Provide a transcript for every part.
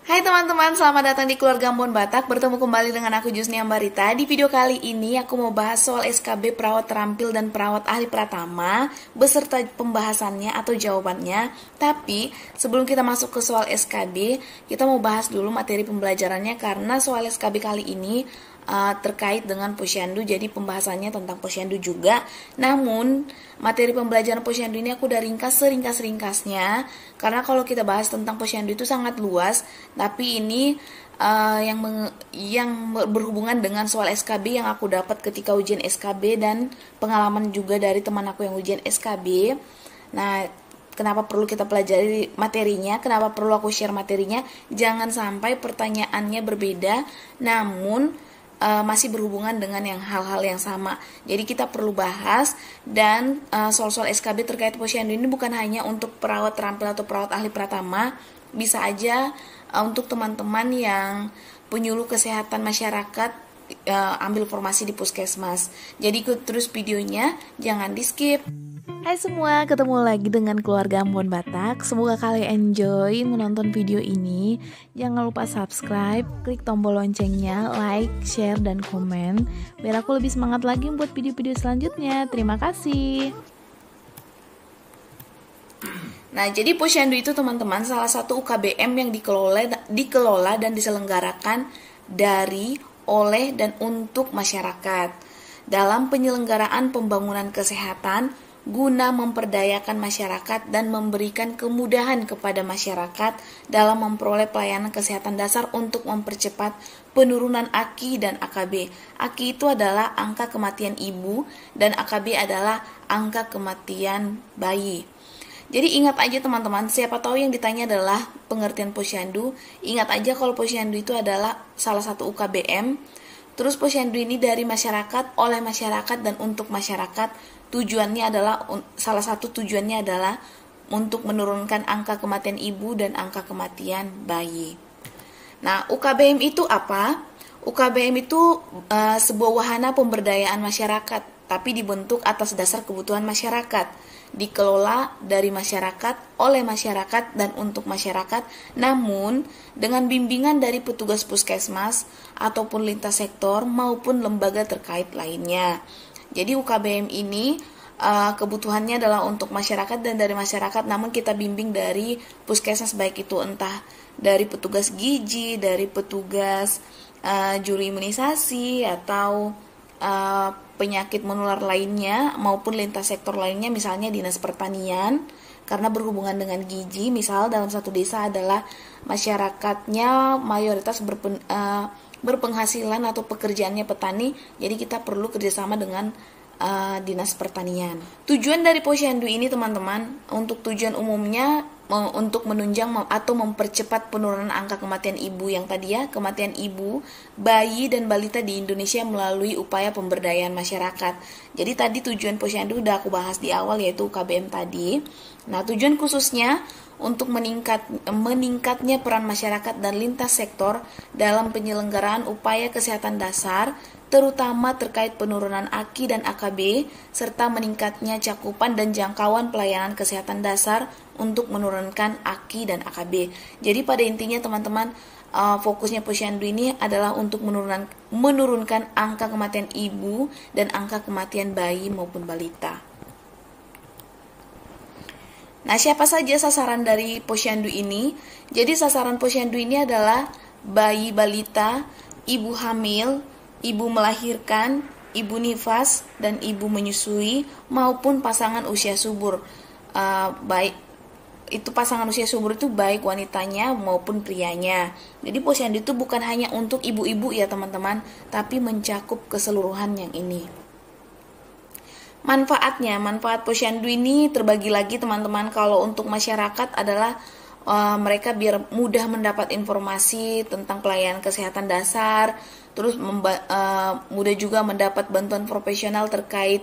Hai teman-teman, selamat datang di Keluarga Ambon Batak. Bertemu kembali dengan aku Jusni Ambarita. Di video kali ini aku mau bahas soal SKB Perawat Terampil dan Perawat Ahli Pratama beserta pembahasannya atau jawabannya. Tapi sebelum kita masuk ke soal SKB, kita mau bahas dulu materi pembelajarannya karena soal SKB kali ini terkait dengan posyandu, jadi pembahasannya tentang posyandu juga. Namun materi pembelajaran posyandu ini aku udah ringkas seringkas-ringkasnya karena kalau kita bahas tentang posyandu itu sangat luas. Tapi ini yang berhubungan dengan soal SKB yang aku dapat ketika ujian SKB dan pengalaman juga dari teman aku yang ujian SKB. Nah, kenapa perlu kita pelajari materinya, kenapa perlu aku share materinya? Jangan sampai pertanyaannya berbeda namun masih berhubungan dengan hal-hal yang sama. Jadi kita perlu bahas dan soal-soal SKB terkait posyandu ini bukan hanya untuk perawat terampil atau perawat ahli pratama, bisa aja untuk teman-teman yang penyuluh kesehatan masyarakat ambil formasi di puskesmas. Jadi ikut terus videonya, jangan di skip. Hai semua, ketemu lagi dengan Keluarga Ambon Batak. Semoga kalian enjoy menonton video ini. Jangan lupa subscribe, klik tombol loncengnya, like, share, dan komen biar aku lebih semangat lagi buat video-video selanjutnya. Terima kasih. Nah, jadi posyandu itu teman-teman salah satu UKBM yang dikelola dan diselenggarakan dari, oleh, dan untuk masyarakat dalam penyelenggaraan pembangunan kesehatan guna memperdayakan masyarakat dan memberikan kemudahan kepada masyarakat dalam memperoleh pelayanan kesehatan dasar untuk mempercepat penurunan AKI dan AKB. AKI itu adalah angka kematian ibu dan AKB adalah angka kematian bayi. Jadi ingat aja teman-teman, siapa tahu yang ditanya adalah pengertian posyandu. Ingat aja kalau posyandu itu adalah salah satu UKBM. Terus posyandu ini dari masyarakat, oleh masyarakat, dan untuk masyarakat. Tujuannya adalah, salah satu tujuannya adalah untuk menurunkan angka kematian ibu dan angka kematian bayi. Nah, UKBM itu apa? UKBM itu sebuah wahana pemberdayaan masyarakat, tapi dibentuk atas dasar kebutuhan masyarakat, dikelola dari masyarakat, oleh masyarakat, dan untuk masyarakat, namun dengan bimbingan dari petugas puskesmas ataupun lintas sektor maupun lembaga terkait lainnya. Jadi UKBM ini kebutuhannya adalah untuk masyarakat dan dari masyarakat, namun kita bimbing dari puskesmas, baik itu entah dari petugas gizi, dari petugas juru imunisasi atau penyakit menular lainnya maupun lintas sektor lainnya, misalnya dinas pertanian karena berhubungan dengan gizi. Misal dalam satu desa adalah masyarakatnya mayoritas berpenghasilan atau pekerjaannya petani, jadi kita perlu kerjasama dengan dinas pertanian. Tujuan dari posyandu ini teman-teman, untuk tujuan umumnya untuk menunjang atau mempercepat penurunan angka kematian ibu yang tadi ya, kematian ibu, bayi, dan balita di Indonesia melalui upaya pemberdayaan masyarakat. Jadi tadi tujuan posyandu udah aku bahas di awal, yaitu UKBM tadi. Nah, tujuan khususnya untuk meningkatnya peran masyarakat dan lintas sektor dalam penyelenggaraan upaya kesehatan dasar, terutama terkait penurunan AKI dan AKB, serta meningkatnya cakupan dan jangkauan pelayanan kesehatan dasar untuk menurunkan AKI dan AKB. Jadi pada intinya teman-teman, fokusnya posyandu ini adalah untuk menurunkan angka kematian ibu dan angka kematian bayi maupun balita. Nah, siapa saja sasaran dari posyandu ini? Jadi sasaran posyandu ini adalah bayi balita, ibu hamil, ibu melahirkan, ibu nifas, dan ibu menyusui maupun pasangan usia subur. Baik itu pasangan usia subur itu baik wanitanya maupun prianya. Jadi posyandu itu bukan hanya untuk ibu-ibu ya teman-teman, tapi mencakup keseluruhan yang ini. Manfaat posyandu ini terbagi lagi teman-teman. Kalau untuk masyarakat adalah mereka biar mudah mendapat informasi tentang pelayanan kesehatan dasar, terus mudah juga mendapat bantuan profesional terkait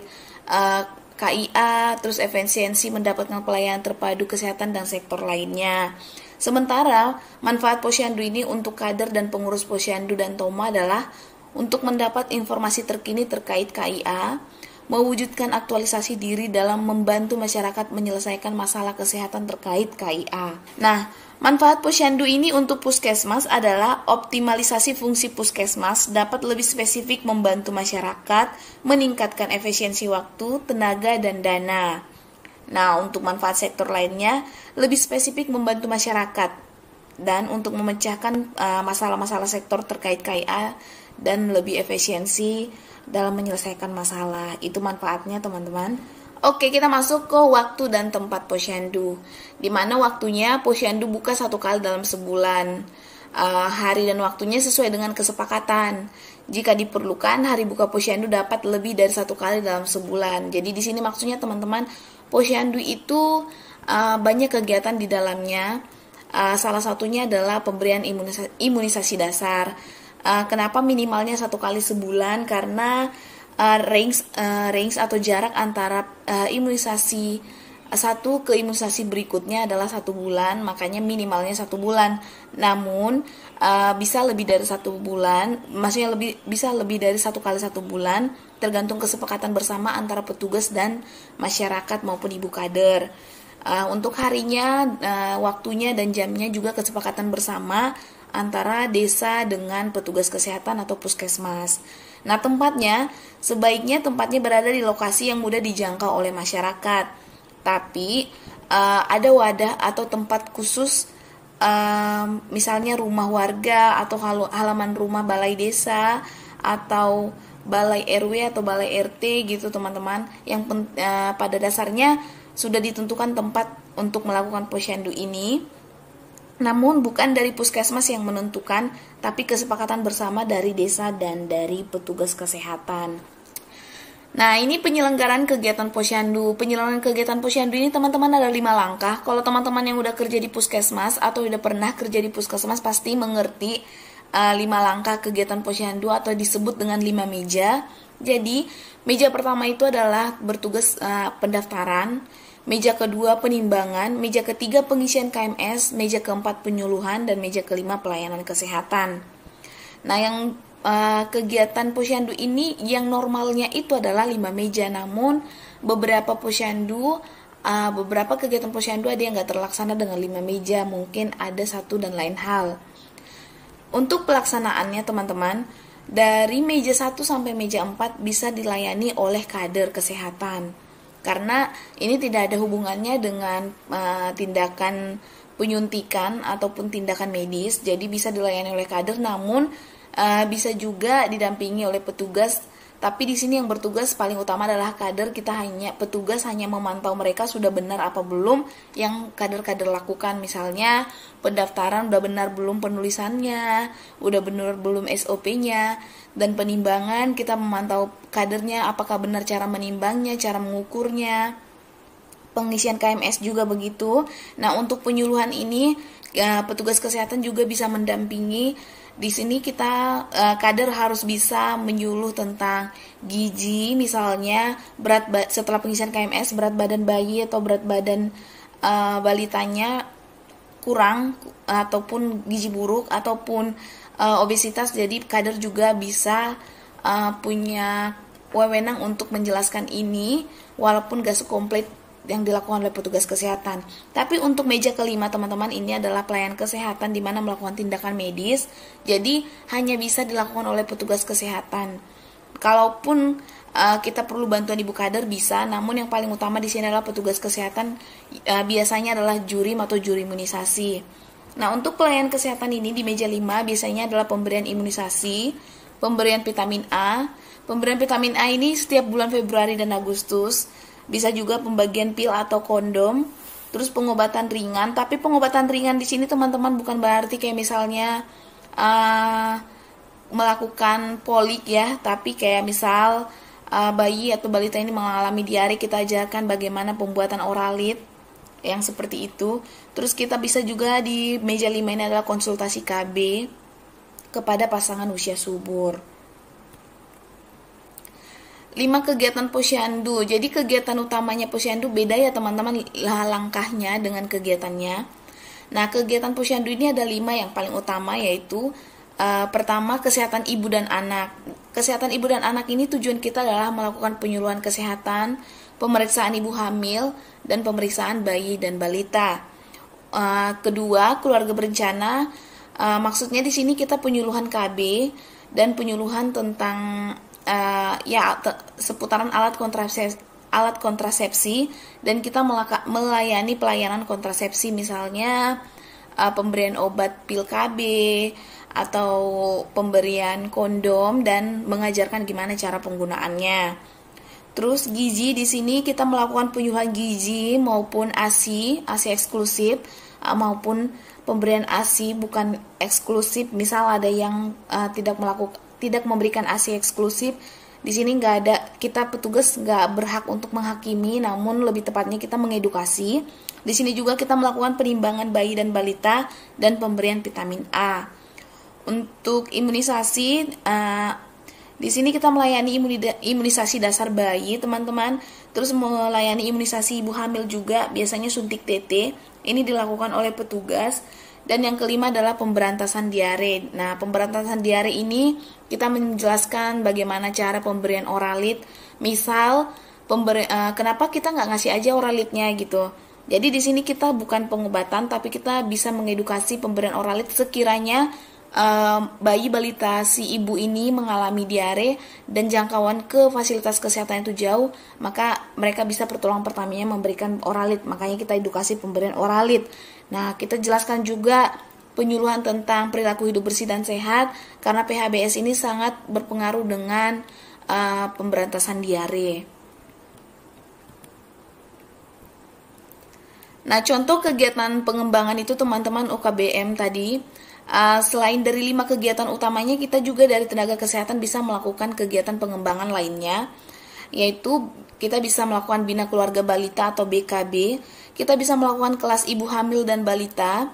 KIA, terus efisiensi mendapatkan pelayanan terpadu kesehatan dan sektor lainnya. Sementara manfaat posyandu ini untuk kader dan pengurus posyandu dan Toma adalah untuk mendapat informasi terkini terkait KIA, mewujudkan aktualisasi diri dalam membantu masyarakat menyelesaikan masalah kesehatan terkait KIA. Nah, manfaat posyandu ini untuk puskesmas adalah optimalisasi fungsi puskesmas dapat lebih spesifik membantu masyarakat, meningkatkan efisiensi waktu, tenaga, dan dana. Nah, untuk manfaat sektor lainnya, lebih spesifik membantu masyarakat dan untuk memecahkan masalah-masalah sektor terkait KIA dan lebih efisiensi dalam menyelesaikan masalah. Itu manfaatnya, teman-teman. Oke, kita masuk ke waktu dan tempat posyandu. Di mana waktunya posyandu buka 1 kali dalam sebulan. Hari dan waktunya sesuai dengan kesepakatan. Jika diperlukan, hari buka posyandu dapat lebih dari 1 kali dalam sebulan. Jadi di sini maksudnya, teman-teman, posyandu itu banyak kegiatan di dalamnya. Salah satunya adalah pemberian imunisasi dasar. Kenapa minimalnya 1 kali sebulan? Karena range atau jarak antara imunisasi satu ke imunisasi berikutnya adalah 1 bulan, makanya minimalnya 1 bulan. Namun bisa lebih dari 1 bulan, maksudnya bisa lebih dari 1 kali 1 bulan, tergantung kesepakatan bersama antara petugas dan masyarakat maupun ibu kader. Untuk harinya, waktunya dan jamnya juga kesepakatan bersama antara desa dengan petugas kesehatan atau puskesmas. Nah, sebaiknya tempatnya berada di lokasi yang mudah dijangkau oleh masyarakat. Tapi ada wadah atau tempat khusus, misalnya rumah warga atau halaman rumah balai desa atau balai RW atau balai RT gitu, teman-teman, yang pada dasarnya sudah ditentukan tempat untuk melakukan posyandu ini. Namun bukan dari puskesmas yang menentukan, tapi kesepakatan bersama dari desa dan dari petugas kesehatan. Nah, ini penyelenggaraan kegiatan posyandu. Penyelenggaraan kegiatan posyandu ini, teman-teman, ada 5 langkah. Kalau teman-teman yang udah kerja di puskesmas atau udah pernah kerja di puskesmas pasti mengerti 5 langkah kegiatan posyandu atau disebut dengan 5 meja. Jadi, meja pertama itu adalah bertugas pendaftaran. Meja kedua penimbangan, meja ketiga pengisian KMS, meja keempat penyuluhan, dan meja kelima pelayanan kesehatan. Nah, yang kegiatan posyandu ini yang normalnya itu adalah 5 meja, namun beberapa kegiatan posyandu ada yang nggak terlaksana dengan 5 meja, mungkin ada satu dan lain hal. Untuk pelaksanaannya, teman-teman, dari meja 1 sampai meja 4 bisa dilayani oleh kader kesehatan. Karena ini tidak ada hubungannya dengan tindakan penyuntikan ataupun tindakan medis, jadi bisa dilayani oleh kader, namun bisa juga didampingi oleh petugas. Tapi di sini yang bertugas paling utama adalah kader. Petugas hanya memantau mereka sudah benar apa belum yang kader-kader lakukan. Misalnya pendaftaran udah benar belum penulisannya, udah benar belum SOP-nya, dan penimbangan kita memantau kadernya apakah benar cara menimbangnya, cara mengukurnya. Pengisian KMS juga begitu. Nah, untuk penyuluhan ini petugas kesehatan juga bisa mendampingi. Di sini kita kader harus bisa menyuluh tentang gizi, misalnya setelah pengisian KMS berat badan bayi atau berat badan balitanya kurang ataupun gizi buruk ataupun obesitas. Jadi kader juga bisa punya wewenang untuk menjelaskan ini walaupun gak sekomplit yang dilakukan oleh petugas kesehatan. Tapi untuk meja kelima, teman-teman, ini adalah pelayanan kesehatan di mana melakukan tindakan medis. Jadi hanya bisa dilakukan oleh petugas kesehatan. Kalaupun kita perlu bantuan ibu kader bisa, namun yang paling utama di sini adalah petugas kesehatan, biasanya adalah jurim atau juri imunisasi. Nah, untuk pelayanan kesehatan ini di meja 5 biasanya adalah pemberian imunisasi, pemberian vitamin A. Pemberian vitamin A ini setiap bulan Februari dan Agustus. Bisa juga pembagian pil atau kondom, terus pengobatan ringan. Tapi pengobatan ringan di sini, teman-teman, bukan berarti kayak misalnya melakukan polik ya, tapi kayak misal bayi atau balita ini mengalami diare, kita ajarkan bagaimana pembuatan oralit yang seperti itu. Terus kita bisa juga di meja 5 ini adalah konsultasi KB kepada pasangan usia subur. 5 kegiatan posyandu. Jadi kegiatan utamanya posyandu beda ya, teman-teman, langkahnya dengan kegiatannya. Nah, kegiatan posyandu ini ada 5 yang paling utama, yaitu pertama, kesehatan ibu dan anak. kesehatan ibu dan anak ini tujuan kita adalah melakukan penyuluhan kesehatan, pemeriksaan ibu hamil, dan pemeriksaan bayi dan balita. Kedua, keluarga berencana. Maksudnya di sini kita penyuluhan KB dan penyuluhan tentang seputaran alat kontrasepsi, dan kita melayani pelayanan kontrasepsi, misalnya pemberian obat pil KB atau pemberian kondom dan mengajarkan gimana cara penggunaannya. Terus gizi, di sini kita melakukan penyuluhan gizi maupun ASI eksklusif, maupun pemberian ASI bukan eksklusif. Misal ada yang tidak memberikan ASI eksklusif, di sini nggak ada, kita petugas nggak berhak untuk menghakimi, namun lebih tepatnya kita mengedukasi. Di sini juga kita melakukan penimbangan bayi dan balita dan pemberian vitamin A. Untuk imunisasi, di sini kita melayani imunisasi dasar bayi, teman-teman. Terus melayani imunisasi ibu hamil juga, biasanya suntik TT. Ini dilakukan oleh petugas. Dan yang kelima adalah pemberantasan diare. Nah, pemberantasan diare ini kita menjelaskan bagaimana cara pemberian oralit. Misal, kenapa kita nggak ngasih aja oralitnya gitu. Jadi di sini kita bukan pengobatan, tapi kita bisa mengedukasi pemberian oralit sekiranya bayi balita si ibu ini mengalami diare dan jangkauan ke fasilitas kesehatan itu jauh, maka mereka bisa pertolongan pertamanya memberikan oralit. Makanya kita edukasi pemberian oralit. Nah, kita jelaskan juga penyuluhan tentang perilaku hidup bersih dan sehat, karena PHBS ini sangat berpengaruh dengan pemberantasan diare. Nah, contoh kegiatan pengembangan itu teman-teman UKBM tadi, selain dari 5 kegiatan utamanya, kita juga dari tenaga kesehatan bisa melakukan kegiatan pengembangan lainnya, yaitu kita bisa melakukan bina keluarga balita atau BKB, kita bisa melakukan kelas ibu hamil dan balita,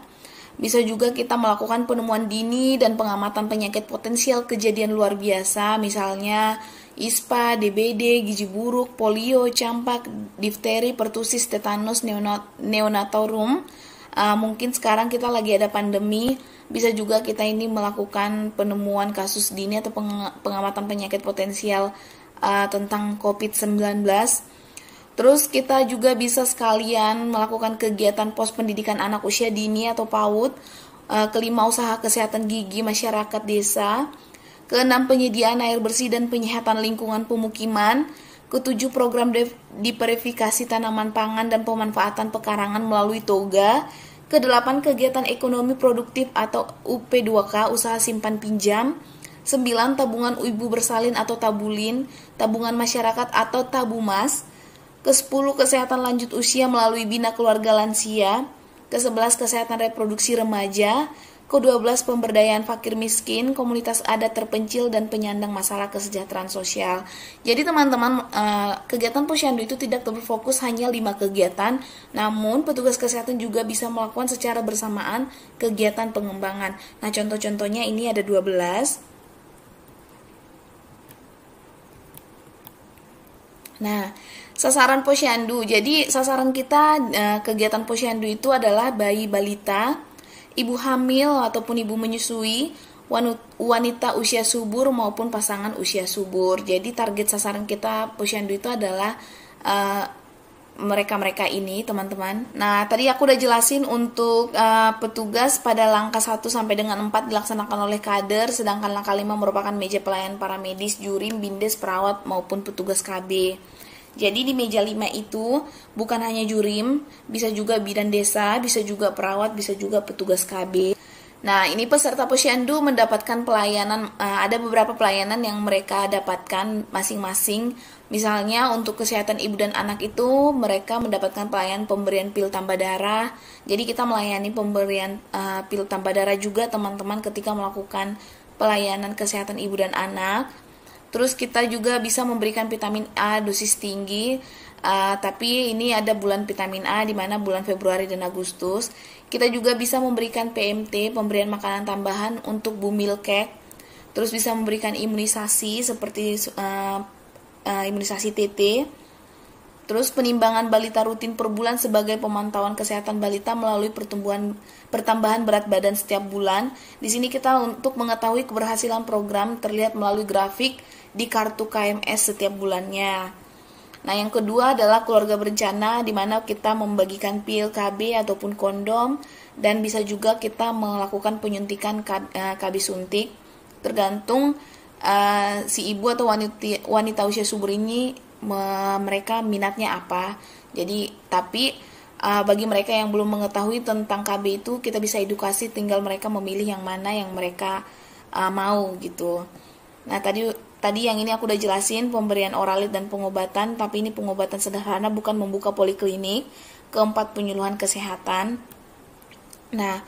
bisa juga kita melakukan penemuan dini dan pengamatan penyakit potensial kejadian luar biasa, misalnya ISPA, DBD, gizi buruk, polio, campak, difteri, pertusis, tetanus, neonatorum. Mungkin sekarang kita lagi ada pandemi, bisa juga kita ini melakukan penemuan kasus dini atau pengamatan penyakit potensial tentang COVID-19. Terus kita juga bisa sekalian melakukan kegiatan pos pendidikan anak usia dini atau PAUD. Kelima, usaha kesehatan gigi masyarakat desa. Keenam, penyediaan air bersih dan penyihatan lingkungan pemukiman. Ketujuh, program diversifikasi tanaman pangan dan pemanfaatan pekarangan melalui toga. Kedelapan, kegiatan ekonomi produktif atau UP2K, usaha simpan pinjam. 9, tabungan ibu bersalin atau tabulin, tabungan masyarakat atau tabumas. Ke-10, kesehatan lanjut usia melalui bina keluarga lansia. Ke-11, kesehatan reproduksi remaja. Ke-12, pemberdayaan fakir miskin, komunitas adat terpencil, dan penyandang masalah kesejahteraan sosial. Jadi teman-teman, kegiatan posyandu itu tidak terfokus hanya 5 kegiatan, namun petugas kesehatan juga bisa melakukan secara bersamaan kegiatan pengembangan. Nah, contoh-contohnya ini ada 12. Nah, sasaran posyandu. Jadi sasaran kita kegiatan posyandu itu adalah bayi balita, ibu hamil ataupun ibu menyusui, wanita usia subur maupun pasangan usia subur. Jadi target sasaran kita posyandu itu adalah mereka-mereka ini, teman-teman. Nah, tadi aku udah jelasin untuk petugas pada langkah 1 sampai dengan 4 dilaksanakan oleh kader, sedangkan langkah 5 merupakan meja pelayanan para medis, jurim, bindes, perawat maupun petugas KB. Jadi di meja 5 itu bukan hanya jurim, bisa juga bidan desa, bisa juga perawat, bisa juga petugas KB. Nah, ini peserta posyandu mendapatkan pelayanan, ada beberapa pelayanan yang mereka dapatkan masing-masing. Misalnya untuk kesehatan ibu dan anak itu mereka mendapatkan pelayanan pemberian pil tambah darah. Jadi kita melayani pemberian pil tambah darah juga teman-teman ketika melakukan pelayanan kesehatan ibu dan anak. Terus kita juga bisa memberikan vitamin A dosis tinggi, tapi ini ada bulan vitamin A di mana bulan Februari dan Agustus. Kita juga bisa memberikan PMT, pemberian makanan tambahan untuk Bumilkek. Terus bisa memberikan imunisasi seperti imunisasi TT. Terus penimbangan balita rutin per bulan sebagai pemantauan kesehatan balita melalui pertambahan berat badan setiap bulan. Di sini kita untuk mengetahui keberhasilan program terlihat melalui grafik di kartu KMS setiap bulannya. Nah, yang kedua adalah keluarga berencana, di mana kita membagikan pil KB ataupun kondom, dan bisa juga kita melakukan penyuntikan KB suntik, tergantung si ibu atau wanita usia subur ini mereka minatnya apa. Jadi tapi bagi mereka yang belum mengetahui tentang KB itu, kita bisa edukasi, tinggal mereka memilih yang mana yang mereka mau gitu. Nah, tadi yang ini aku udah jelasin pemberian oralit dan pengobatan, tapi ini pengobatan sederhana, bukan membuka poliklinik. Keempat, penyuluhan kesehatan. Nah,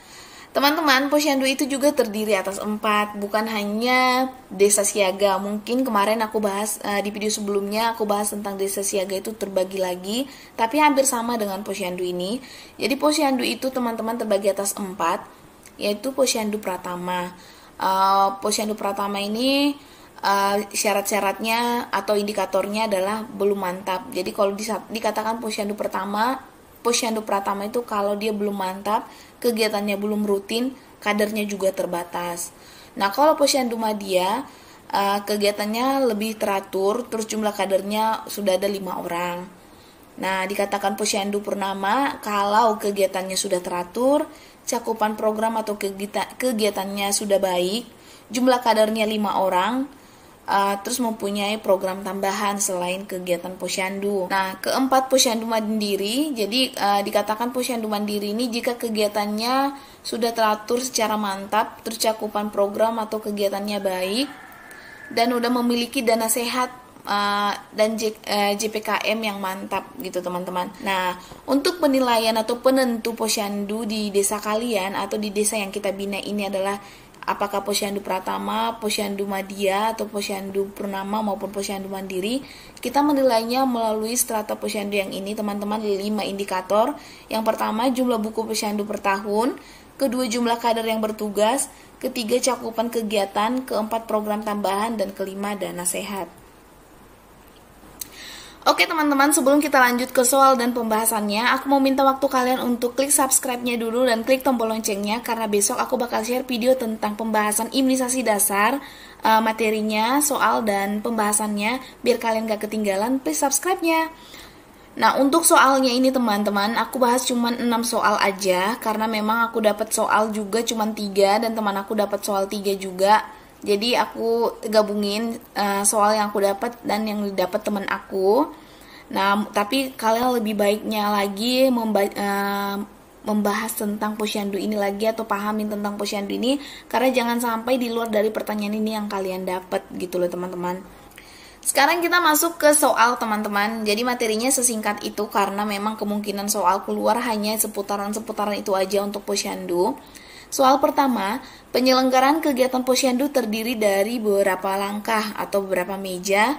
teman-teman, Posyandu itu juga terdiri atas 4, bukan hanya desa siaga. Mungkin kemarin aku bahas di video sebelumnya, aku bahas tentang desa siaga itu terbagi lagi, tapi hampir sama dengan Posyandu ini. Jadi Posyandu itu teman-teman terbagi atas 4, yaitu Posyandu Pratama. Posyandu Pratama ini syarat-syaratnya atau indikatornya adalah belum mantap. Jadi kalau dikatakan Posyandu Pratama itu kalau dia belum mantap, kegiatannya belum rutin, kadernya juga terbatas. Nah, kalau Posyandu Madya, kegiatannya lebih teratur, terus jumlah kadernya sudah ada 5 orang. Nah, dikatakan Posyandu Purnama kalau kegiatannya sudah teratur, cakupan program atau kegiatannya sudah baik, jumlah kadernya 5 orang, terus mempunyai program tambahan selain kegiatan Posyandu. Nah, keempat, Posyandu Mandiri. Jadi dikatakan Posyandu Mandiri ini jika kegiatannya sudah teratur secara mantap, terus cakupan program atau kegiatannya baik, dan udah memiliki dana sehat dan JPKM yang mantap gitu teman-teman. Nah, untuk penilaian atau penentu Posyandu di desa kalian atau di desa yang kita bina ini adalah apakah Posyandu Pratama, Posyandu Madya, atau Posyandu Purnama maupun Posyandu Mandiri. Kita menilainya melalui strata Posyandu yang ini teman-teman, 5 indikator. Yang pertama, jumlah buku Posyandu per tahun. Kedua, jumlah kader yang bertugas. Ketiga, cakupan kegiatan. Keempat, program tambahan. Dan kelima, dana sehat. Oke teman-teman, sebelum kita lanjut ke soal dan pembahasannya, aku mau minta waktu kalian untuk klik subscribe-nya dulu dan klik tombol loncengnya, karena besok aku bakal share video tentang pembahasan imunisasi dasar, materinya, soal, dan pembahasannya. Biar kalian gak ketinggalan, please subscribe-nya. Nah, untuk soalnya ini teman-teman, aku bahas cuma 6 soal aja, karena memang aku dapat soal juga cuma 3, dan teman aku dapat soal 3 juga. Jadi aku gabungin soal yang aku dapat dan yang didapat teman aku. Nah, tapi kalian lebih baiknya lagi membahas tentang Posyandu ini lagi atau pahamin tentang Posyandu ini, karena jangan sampai di luar dari pertanyaan ini yang kalian dapat gitu loh teman-teman. Sekarang kita masuk ke soal teman-teman. Jadi materinya sesingkat itu karena memang kemungkinan soal keluar hanya seputaran-seputaran itu aja untuk Posyandu. Soal pertama, penyelenggaraan kegiatan Posyandu terdiri dari beberapa langkah atau beberapa meja.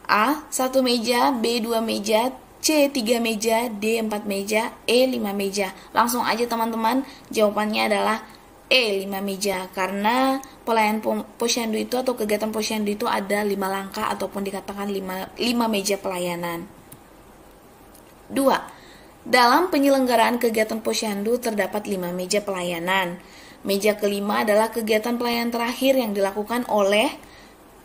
A. 1 meja, B. 2 meja, C. 3 meja, D. 4 meja, E. 5 meja. Langsung aja teman-teman, jawabannya adalah E. 5 meja. Karena pelayanan Posyandu itu atau kegiatan Posyandu itu ada 5 langkah ataupun dikatakan 5 meja pelayanan. 2. Dalam penyelenggaraan kegiatan Posyandu terdapat 5 meja pelayanan. Meja kelima adalah kegiatan pelayanan terakhir yang dilakukan oleh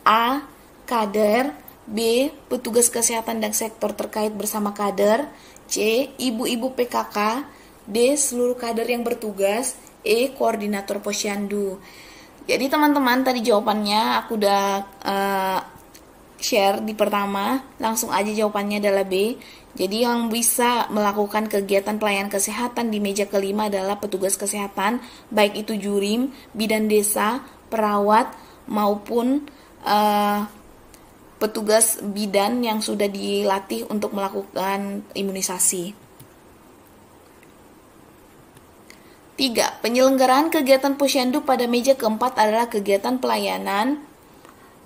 A. Kader, B. Petugas kesehatan dan sektor terkait bersama kader, C. Ibu-ibu PKK, D. Seluruh kader yang bertugas, E. Koordinator Posyandu. Jadi teman-teman, tadi jawabannya aku udah share di pertama, langsung aja jawabannya adalah B. Jadi yang bisa melakukan kegiatan pelayanan kesehatan di meja kelima adalah petugas kesehatan, baik itu jurim, bidan desa, perawat, maupun petugas bidan yang sudah dilatih untuk melakukan imunisasi. 3. Penyelenggaraan kegiatan Posyandu pada meja keempat adalah kegiatan pelayanan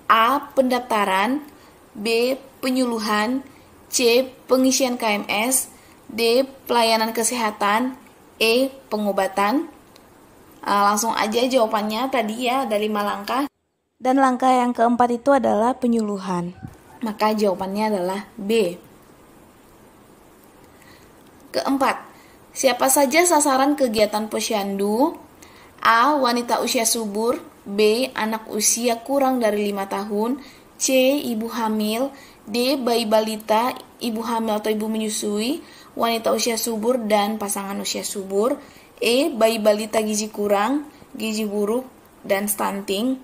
A. Pendaftaran, B. Penyuluhan, C. Pengisian KMS, D. Pelayanan kesehatan, E. Pengobatan. Langsung aja jawabannya tadi ya, ada 5 langkah. Dan langkah yang keempat itu adalah penyuluhan. Maka jawabannya adalah B. Keempat, siapa saja sasaran kegiatan posyandu? A. Wanita usia subur. B. Anak usia kurang dari 5 tahun. C. Ibu hamil. D. Bayi balita, ibu hamil atau ibu menyusui, wanita usia subur, dan pasangan usia subur. E. Bayi balita gizi kurang, gizi buruk, dan stunting.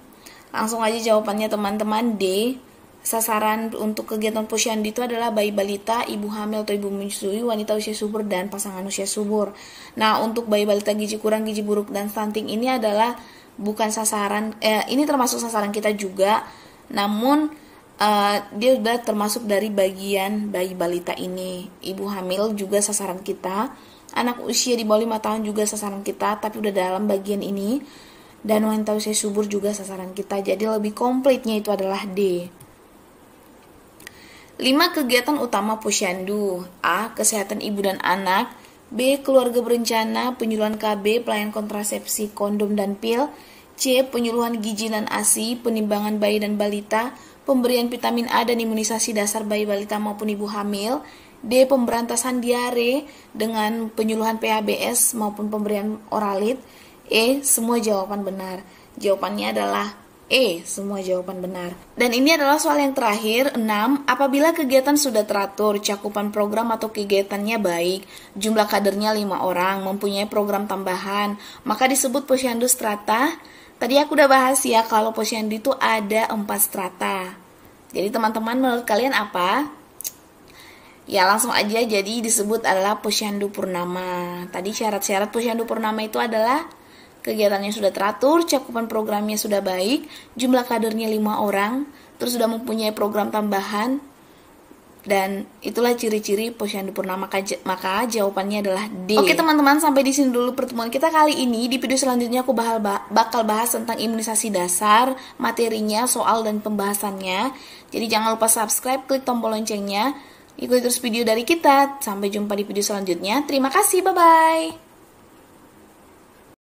Langsung aja jawabannya teman-teman. D. Sasaran untuk kegiatan posyandu itu adalah bayi balita, ibu hamil atau ibu menyusui, wanita usia subur, dan pasangan usia subur. Nah, untuk bayi balita gizi kurang, gizi buruk, dan stunting ini adalah bukan sasaran, ini termasuk sasaran kita juga, namun dia sudah termasuk dari bagian bayi balita ini. Ibu hamil juga sasaran kita, anak usia di bawah 5 tahun juga sasaran kita, tapi udah dalam bagian ini, dan wanita usia subur juga sasaran kita. Jadi lebih komplitnya itu adalah D. 5 kegiatan utama posyandu. A. Kesehatan ibu dan anak. B. Keluarga berencana, penyuluhan KB, pelayanan kontrasepsi, kondom dan pil. C. Penyuluhan gizi dan ASI, penimbangan bayi dan balita, pemberian vitamin A dan imunisasi dasar bayi balita maupun ibu hamil. D. Pemberantasan diare dengan penyuluhan PHBS maupun pemberian oralit. E. Semua jawaban benar. Jawabannya adalah E, semua jawaban benar. Dan ini adalah soal yang terakhir, 6. Apabila kegiatan sudah teratur, cakupan program atau kegiatannya baik, jumlah kadernya 5 orang, mempunyai program tambahan, maka disebut posyandu strata. Tadi aku udah bahas ya, kalau posyandu itu ada 4 strata. Jadi teman-teman, menurut kalian apa? Ya langsung aja, jadi disebut adalah posyandu purnama. Tadi syarat-syarat posyandu purnama itu adalah kegiatannya sudah teratur, cakupan programnya sudah baik, jumlah kadernya 5 orang, terus sudah mempunyai program tambahan, dan itulah ciri-ciri posyandu purnama. Maka jawabannya adalah D. Oke teman-teman, sampai di sini dulu pertemuan kita kali ini. Di video selanjutnya aku bakal bahas tentang imunisasi dasar, materinya, soal, dan pembahasannya. Jadi jangan lupa subscribe, klik tombol loncengnya, ikuti terus video dari kita. Sampai jumpa di video selanjutnya. Terima kasih, bye-bye.